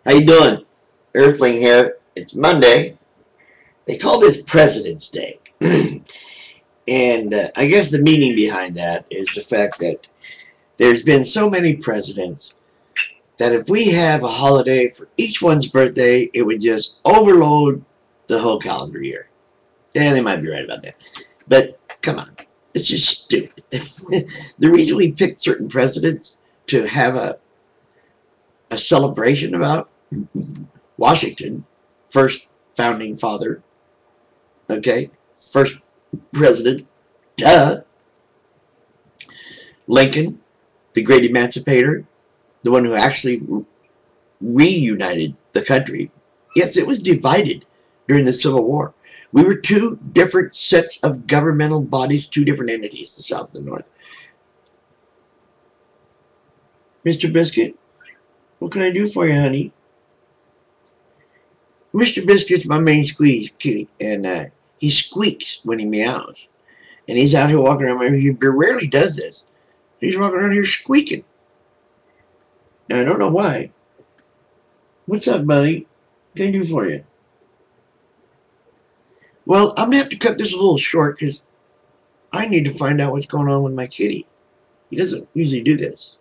How you doing? Earthling here. It's Monday. They call this President's Day. And I guess the meaning behind that is the fact that there's been so many presidents that if we have a holiday for each one's birthday, it would just overload the whole calendar year. Yeah, they might be right about that. But come on. It's just stupid. The reason we picked certain presidents to have a celebration about Washington, first founding father, okay, first president, duh. Lincoln, the great emancipator, the one who actually reunited the country. Yes, it was divided during the Civil War. We were two different sets of governmental bodies, two different entities, the South and the North. Mr. Biscuit, what can I do for you, honey? Mr. Biscuit's my main squeeze kitty, and he squeaks when he meows. And he's out here walking around. He rarely does this. He's walking around here squeaking. Now, I don't know why. What's up, buddy? What can I do for you? Well, I'm going to have to cut this a little short because I need to find out what's going on with my kitty. He doesn't usually do this.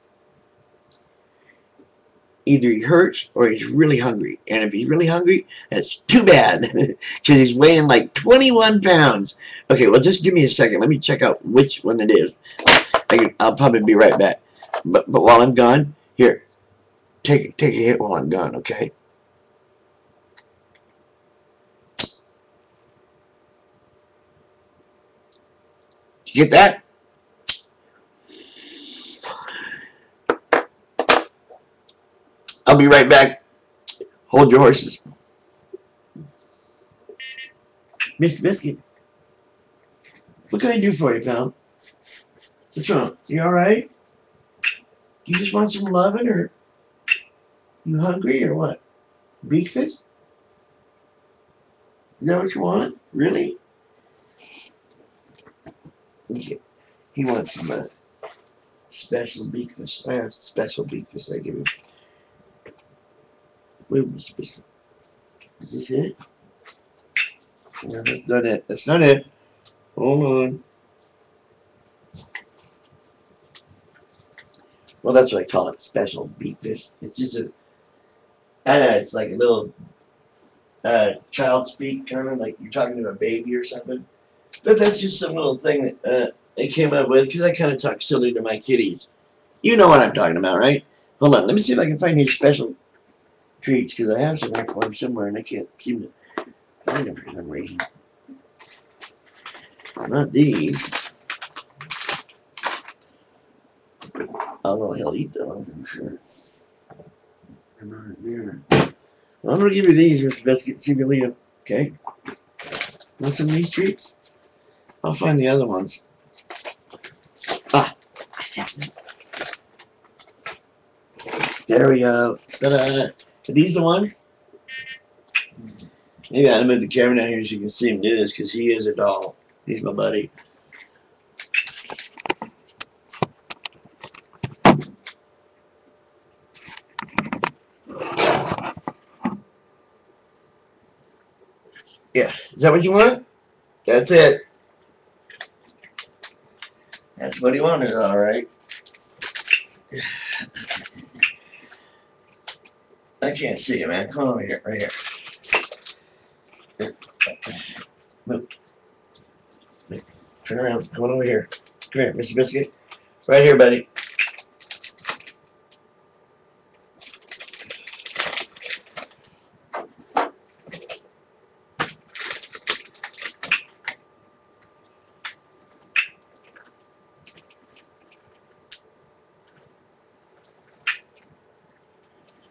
Either he hurts or he's really hungry. And if he's really hungry, that's too bad because he's weighing like 21 pounds. Okay, well, just give me a second. Let me check out which one it is. I'll probably be right back. But while I'm gone, here, take a hit while I'm gone, okay? Did you get that? I'll be right back. Hold your horses. Mr. Biscuit, what can I do for you, pal? What's wrong? You alright? You just want some loving, or you hungry, or what? Breakfast? Is that what you want? Really? Okay. He wants some special breakfast. I have special breakfast I give him. Wait, Mr. Biscuit. Is this it? No, that's not it. That's not it. Hold on. Well, that's what I call it, special breakfast. It's just a, I don't know, it's like a little child speak, kind of like you're talking to a baby or something. But that's just some little thing that I came up with because I kind of talk silly to my kitties. You know what I'm talking about, right? Hold on, let me see if I can find these special treats because I have some for them somewhere and I can't seem to find them for some reason. Not these. Although he'll eat those, I'm sure. Come on, there. Well, I'm going to give you these, Mr. Biscuit, see if you leave them. Okay? Want some of these treats? I'll find the other ones. Ah, I found them. There we go. Ta-da! Are these the ones? Maybe I ought to move the camera down here so you can see him do this because he is a doll. He's my buddy. Yeah, is that what you want? That's it. That's what he wanted, all right. I can't see you, man. Come over here, right here. Move. Turn around. Come on over here. Come here, Mr. Biscuit. Right here, buddy.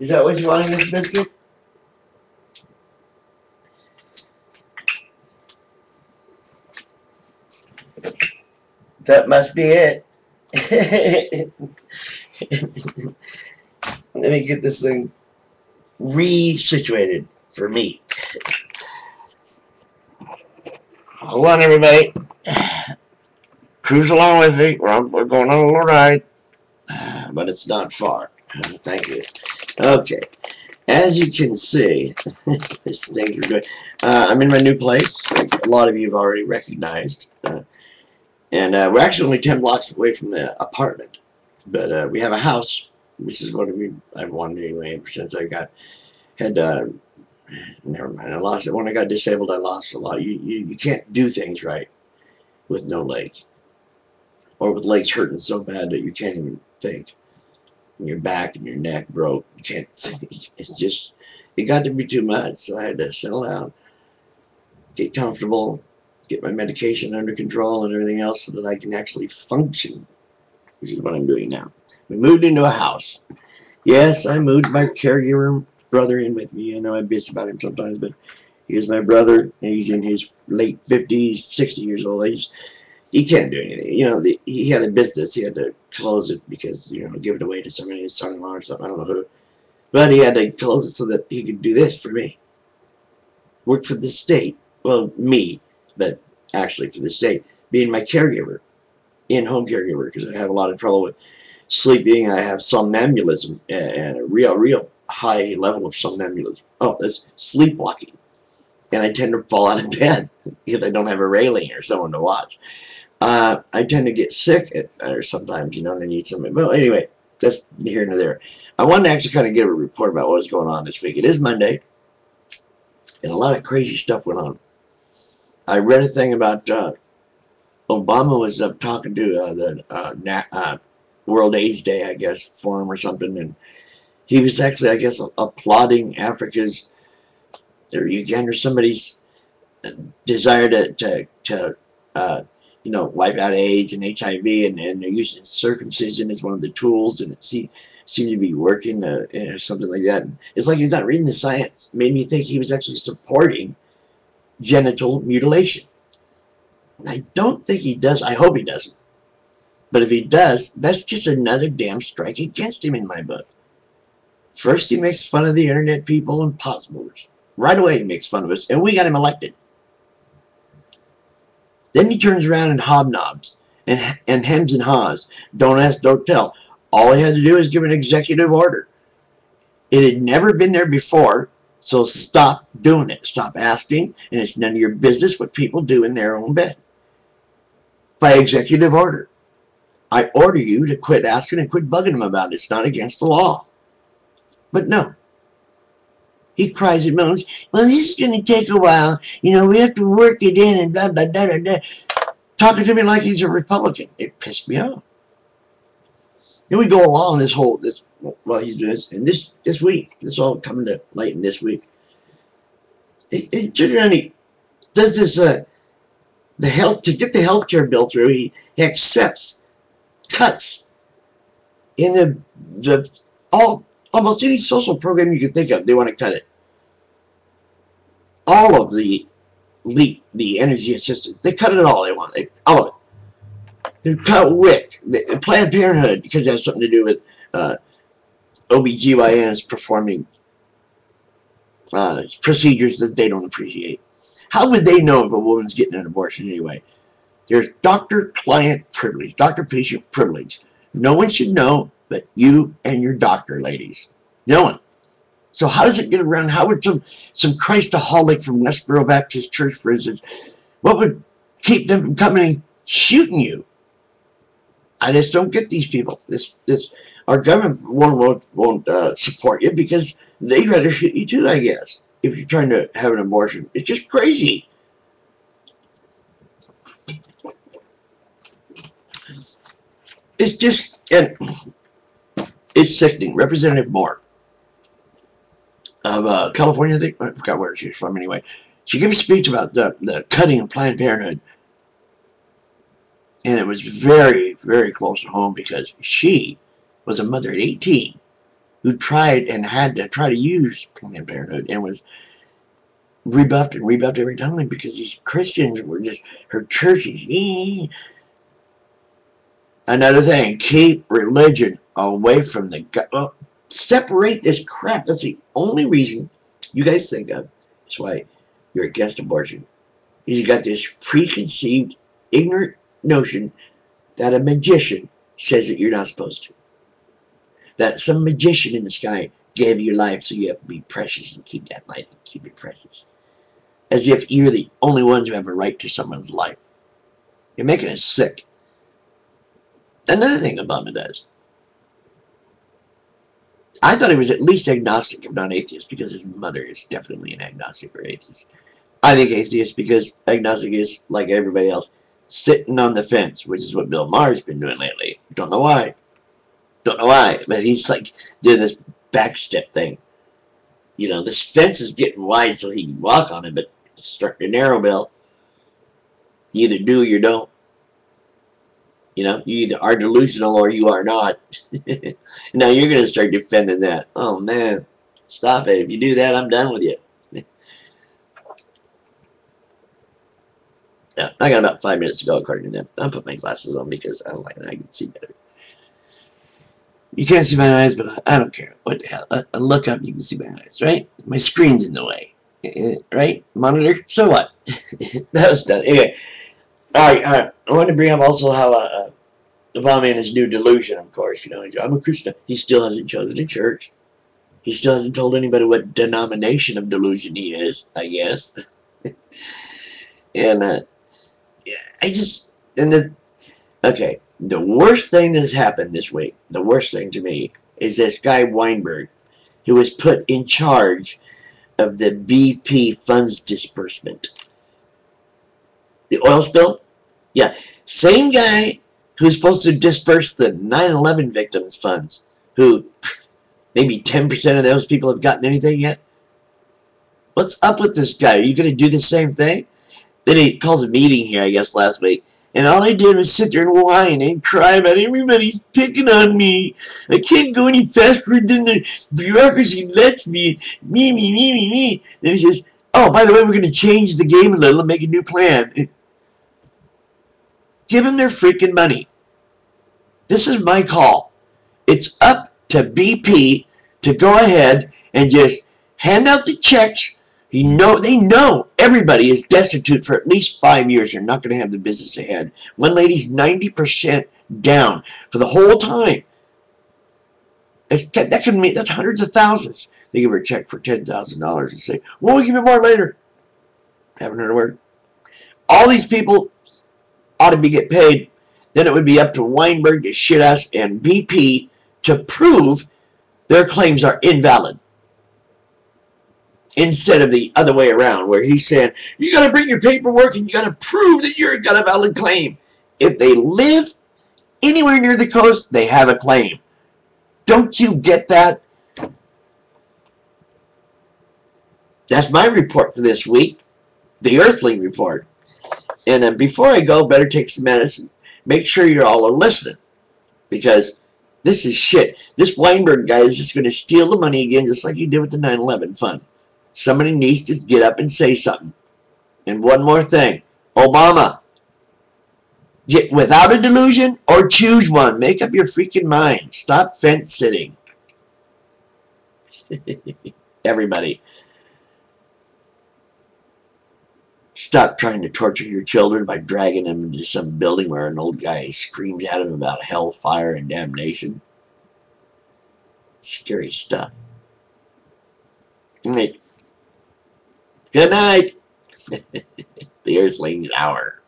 Is that what you wanted, Mr. Biscuit? That must be it. Let me get this thing re-situated for me. Hold on, everybody. Cruise along with me. We're going on a little ride. But it's not far. Thank you. Okay. As you can see, things are good. I'm in my new place, like a lot of you have already recognized. And we're actually only 10 blocks away from the apartment. But we have a house, which is what I've wanted anyway, ever since I had never mind, I lost it. When I got disabled, I lost a lot. You can't do things right with no legs. Or with legs hurting so bad that you can't even think. And your back and your neck broke. You can't think. It's just, it got to be too much. So I had to settle down, get comfortable, get my medication under control and everything else so that I can actually function, which is what I'm doing now. We moved into a house. Yes, I moved my caregiver brother in with me. I know I bitch about him sometimes, but he is my brother, and he's in his late 50s, 60 years old. He can't do anything. You know, he had a business. He had to close it because, you know, give it away to somebody, his son-in-law or something. I don't know who. But he had to close it so that he could do this for me. Work for the state. Well, me, but actually for the state. Being my caregiver. In-home caregiver, because I have a lot of trouble with sleeping. I have somnambulism and a real high level of somnambulism. Oh, that's sleepwalking. And I tend to fall out of bed if I don't have a railing or someone to watch. I tend to get sick or sometimes, you know, and I need something. Well, anyway, that's here and there. I wanted to actually kind of give a report about what was going on this week. It is Monday, and a lot of crazy stuff went on. I read a thing about Obama was talking to the World AIDS Day, I guess, forum or something, and he was actually, I guess, applauding Africa's or Uganda or somebody's desire to you know, wipe out AIDS and HIV, and they're using circumcision as one of the tools, and it seemed to be working or something like that. And it's like he's not reading the science. It made me think he was actually supporting genital mutilation. And I don't think he does. I hope he doesn't. But if he does, that's just another damn strike against him in my book. First, he makes fun of the internet people and pot smokers. Right away, he makes fun of us, and we got him elected. Then he turns around and hobnobs and hems and haws. Don't ask, don't tell. All he had to do is give an executive order. It had never been there before, so stop doing it. Stop asking, and it's none of your business what people do in their own bed. By executive order. I order you to quit asking and quit bugging him about it. It's not against the law. But no. He cries and moans, well, this is going to take a while. You know, we have to work it in and blah, blah, blah, blah, blah. Talking to me like he's a Republican. It pissed me off. Then we go along this well, he's doing this, and this week, this all coming to light in this week. It turns around, he does this, to get the health care bill through, he accepts cuts in almost any social program you can think of. They want to cut it. All of the energy assistance, they cut it all. They want all of it. They cut WIC, Planned Parenthood, because it has something to do with OBGYNs performing procedures that they don't appreciate. How would they know if a woman's getting an abortion anyway? There's doctor-client privilege, doctor-patient privilege. No one should know but you and your doctor, ladies. No one. So how does it get around? How would some Christaholic from Westboro Baptist Church, for instance, what would keep them from coming and shooting you? I just don't get these people. Our government won't support you because they'd rather shoot you too, I guess, if you're trying to have an abortion. It's just crazy. It's just, it's sickening. Representative Moore of California, I think. I forgot where she's from anyway. She gave a speech about the cutting of Planned Parenthood. And it was very, very close to home because she was a mother at 18 who tried and had to try to use Planned Parenthood and was rebuffed and rebuffed every time because these Christians were just, her churches. Another thing, keep religion away from the gut. Well, separate this crap. That's the only reason you guys think of. That's why you're against abortion. You got this preconceived, ignorant notion that a magician says that you're not supposed to. That some magician in the sky gave you life, so you have to be precious and keep that life and keep it precious. As if you're the only ones who have a right to someone's life. You're making us sick. Another thing Obama does. I thought he was at least agnostic, if not atheist, because his mother is definitely an agnostic or atheist. I think atheist because agnostic is, like everybody else, sitting on the fence, which is what Bill Maher's been doing lately. Don't know why. Don't know why, but he's like doing this backstep thing. You know, this fence is getting wide so he can walk on it, but it's starting to narrow, Bill. You either do or you don't. You know, you either are delusional or you are not. Now you're going to start defending that. Oh, man. Stop it. If you do that, I'm done with you. Yeah, I got about 5 minutes to go, according to them. I'll put my glasses on because I don't like it. I can see better. You can't see my eyes, but I don't care. What the hell? I look up, you can see my eyes, right? My screen's in the way. Right? Monitor? So what? That was done. Anyway. Alright. I want to bring up also how Obama and his new delusion, of course. You know, I'm a Christian. He still hasn't chosen a church. He still hasn't told anybody what denomination of delusion he is, I guess. And, yeah, okay, the worst thing that's happened this week, the worst thing to me, is this guy Weinberg, who was put in charge of the BP funds disbursement. The oil spill? Yeah, same guy who's supposed to disperse the 9/11 victims' funds, who maybe 10% of those people have gotten anything yet. What's up with this guy? Are you going to do the same thing? Then he calls a meeting here, I guess, last week. And all I did was sit there and whine and cry about everybody's picking on me. I can't go any faster than the bureaucracy lets me. Me. Then he says, oh, by the way, we're going to change the game a little and make a new plan. Give them their freaking money. This is my call. It's up to BP to go ahead and just hand out the checks. They know everybody is destitute for at least 5 years. They're not going to have the business ahead. One lady's 90% down for the whole time. That could mean that's hundreds of thousands. They give her a check for $10,000 and say, well, we'll give you more later. Haven't heard a word. All these people ought to get paid. Then it would be up to Weinberg to shit us and BP to prove their claims are invalid. Instead of the other way around, where he's saying, you got to bring your paperwork and you got to prove that you've got a valid claim. If they live anywhere near the coast, they have a claim. Don't you get that? That's my report for this week. The Earthling report. And before I go, better take some medicine. Make sure you all are listening. Because this is shit. This Weinberg guy is just going to steal the money again, just like he did with the 9/11 fund. Somebody needs to get up and say something. And one more thing. Obama. Get without a delusion or choose one. Make up your freaking mind. Stop fence sitting. Everybody. Stop trying to torture your children by dragging them into some building where an old guy screams at them about hell, fire, and damnation. Scary stuff. Good night. The Earthling's Hour.